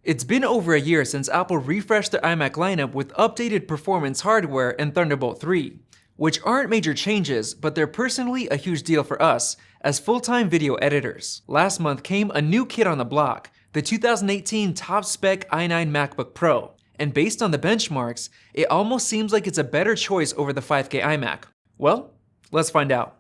It's been over a year since Apple refreshed their iMac lineup with updated performance hardware and Thunderbolt 3, which aren't major changes, but they're personally a huge deal for us as full-time video editors. Last month came a new kid on the block, the 2018 top-spec i9 MacBook Pro, and based on the benchmarks, it almost seems like it's a better choice over the 5K iMac. Well, let's find out.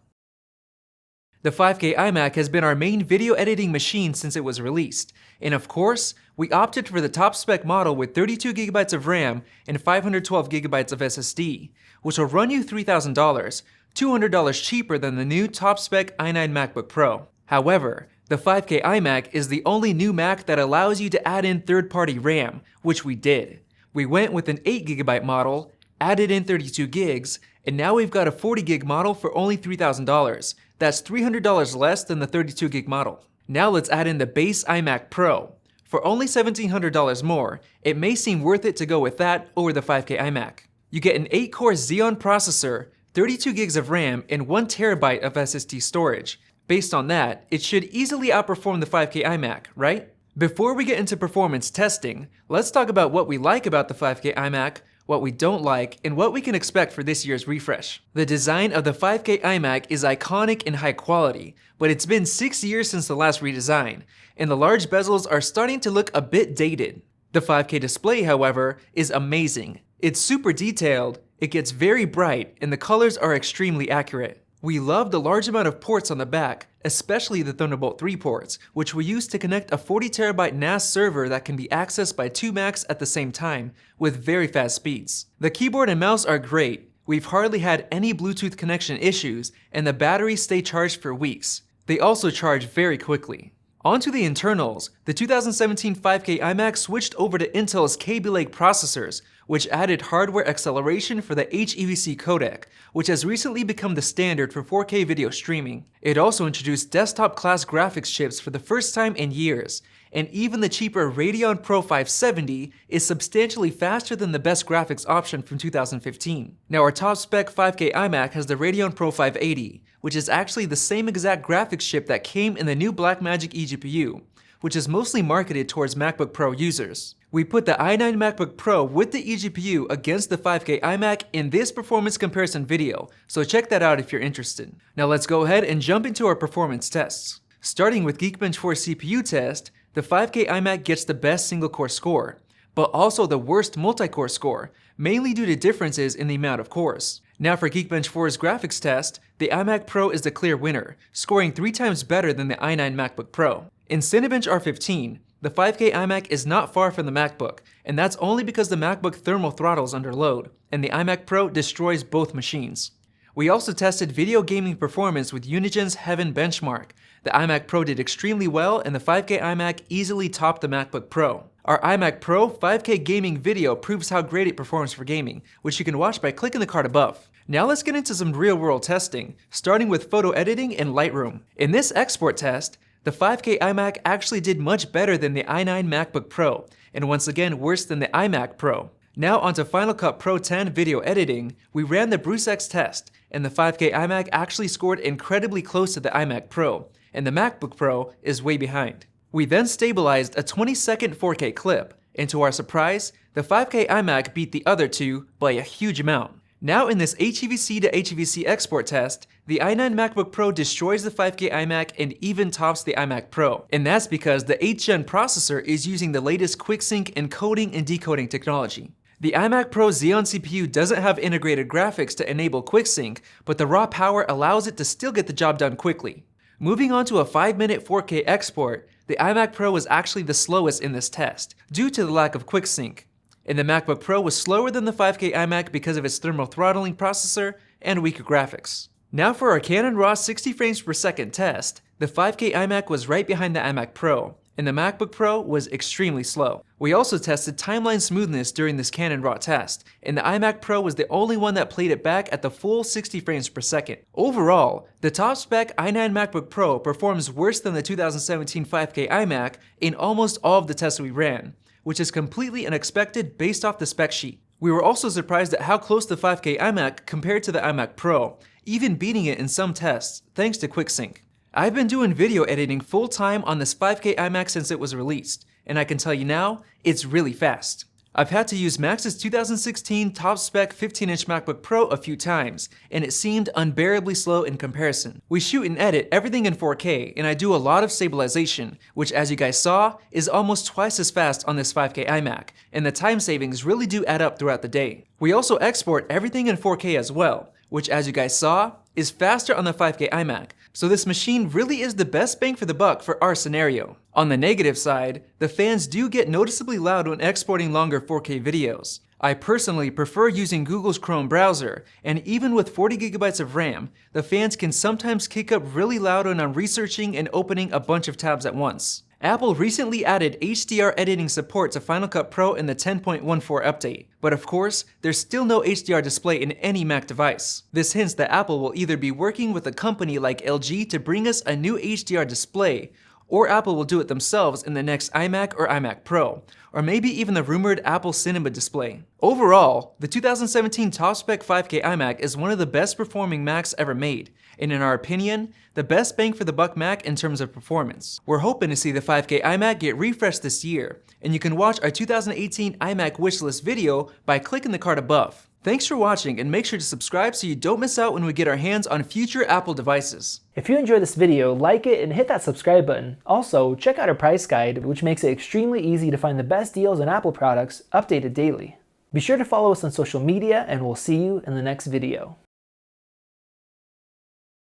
The 5K iMac has been our main video editing machine since it was released, and of course, we opted for the top spec model with 32GB of RAM and 512GB of SSD, which will run you $3,000, $200 cheaper than the new top spec i9 MacBook Pro. However, the 5K iMac is the only new Mac that allows you to add in third-party RAM, which we did. We went with an 8GB model, added in 32 gigs, and now we've got a 40GB model for only $3,000. That's $300 less than the 32GB model. Now let's add in the base iMac Pro. For only $1,700 more, it may seem worth it to go with that over the 5K iMac. You get an 8-core Xeon processor, 32 gigs of RAM, and 1TB of SSD storage. Based on that, it should easily outperform the 5K iMac, right? Before we get into performance testing, let's talk about what we like about the 5K iMac, what we don't like, and what we can expect for this year's refresh. The design of the 5K iMac is iconic and high quality, but it's been 6 years since the last redesign, and the large bezels are starting to look a bit dated. The 5K display, however, is amazing. It's super detailed, it gets very bright, and the colors are extremely accurate. We love the large amount of ports on the back, especially the Thunderbolt 3 ports, which we use to connect a 40TB NAS server that can be accessed by 2 Macs at the same time, with very fast speeds. The keyboard and mouse are great. We've hardly had any Bluetooth connection issues, and the batteries stay charged for weeks. They also charge very quickly. Onto the internals, the 2017 5K iMac switched over to Intel's Kaby Lake processors, which added hardware acceleration for the HEVC codec, which has recently become the standard for 4K video streaming. It also introduced desktop-class graphics chips for the first time in years, and even the cheaper Radeon Pro 570 is substantially faster than the best graphics option from 2015. Now our top-spec 5K iMac has the Radeon Pro 580, which is actually the same exact graphics chip that came in the new Blackmagic eGPU, which is mostly marketed towards MacBook Pro users. We put the i9 MacBook Pro with the eGPU against the 5K iMac in this performance comparison video, so check that out if you're interested. Now let's go ahead and jump into our performance tests. Starting with Geekbench 4 CPU test, the 5K iMac gets the best single-core score, but also the worst multi-core score, mainly due to differences in the amount of cores. Now for Geekbench 4's graphics test, the iMac Pro is the clear winner, scoring 3 times better than the i9 MacBook Pro. In Cinebench R15, the 5K iMac is not far from the MacBook, and that's only because the MacBook thermal throttles under load, and the iMac Pro destroys both machines. We also tested video gaming performance with Unigen's Heaven benchmark. The iMac Pro did extremely well, and the 5K iMac easily topped the MacBook Pro. Our iMac Pro 5K gaming video proves how great it performs for gaming, which you can watch by clicking the card above. Now let's get into some real-world testing, starting with photo editing in Lightroom. In this export test, the 5K iMac actually did much better than the i9 MacBook Pro, and once again worse than the iMac Pro. Now onto Final Cut Pro 10 video editing, we ran the BruceX test, and the 5K iMac actually scored incredibly close to the iMac Pro, and the MacBook Pro is way behind. We then stabilized a 20-second 4K clip, and to our surprise, the 5K iMac beat the other two by a huge amount. Now in this HEVC to HEVC export test, the i9 MacBook Pro destroys the 5K iMac and even tops the iMac Pro. And that's because the 8th gen processor is using the latest QuickSync encoding and decoding technology. The iMac Pro Xeon CPU doesn't have integrated graphics to enable QuickSync, but the raw power allows it to still get the job done quickly. Moving on to a 5-minute 4K export, the iMac Pro was actually the slowest in this test, due to the lack of QuickSync. And the MacBook Pro was slower than the 5K iMac because of its thermal throttling processor and weaker graphics. Now for our Canon RAW 60 frames per second test, the 5K iMac was right behind the iMac Pro, and the MacBook Pro was extremely slow. We also tested timeline smoothness during this Canon RAW test, and the iMac Pro was the only one that played it back at the full 60 frames per second. Overall, the top spec i9 MacBook Pro performs worse than the 2017 5K iMac in almost all of the tests we ran, which is completely unexpected based off the spec sheet. We were also surprised at how close the 5K iMac compared to the iMac Pro, even beating it in some tests, thanks to QuickSync. I've been doing video editing full-time on this 5K iMac since it was released, and I can tell you now, it's really fast. I've had to use Max's 2016 top-spec 15-inch MacBook Pro a few times, and it seemed unbearably slow in comparison. We shoot and edit everything in 4K, and I do a lot of stabilization, which as you guys saw, is almost twice as fast on this 5K iMac, and the time savings really do add up throughout the day. We also export everything in 4K as well, which as you guys saw, is faster on the 5K iMac, so this machine really is the best bang for the buck for our scenario. On the negative side, the fans do get noticeably loud when exporting longer 4K videos. I personally prefer using Google's Chrome browser, and even with 40GB of RAM, the fans can sometimes kick up really loud when I'm researching and opening a bunch of tabs at once. Apple recently added HDR editing support to Final Cut Pro in the 10.14 update, but of course, there's still no HDR display in any Mac device. This hints that Apple will either be working with a company like LG to bring us a new HDR display, or Apple will do it themselves in the next iMac or iMac Pro, or maybe even the rumored Apple Cinema display. Overall, the 2017 top-spec 5K iMac is one of the best performing Macs ever made, and in our opinion, the best bang for the buck Mac in terms of performance. We're hoping to see the 5K iMac get refreshed this year, and you can watch our 2018 iMac wishlist video by clicking the card above. Thanks for watching, and make sure to subscribe so you don't miss out when we get our hands on future Apple devices. If you enjoyed this video, like it and hit that subscribe button. Also, check out our price guide, which makes it extremely easy to find the best deals on Apple products updated daily. Be sure to follow us on social media, and we'll see you in the next video.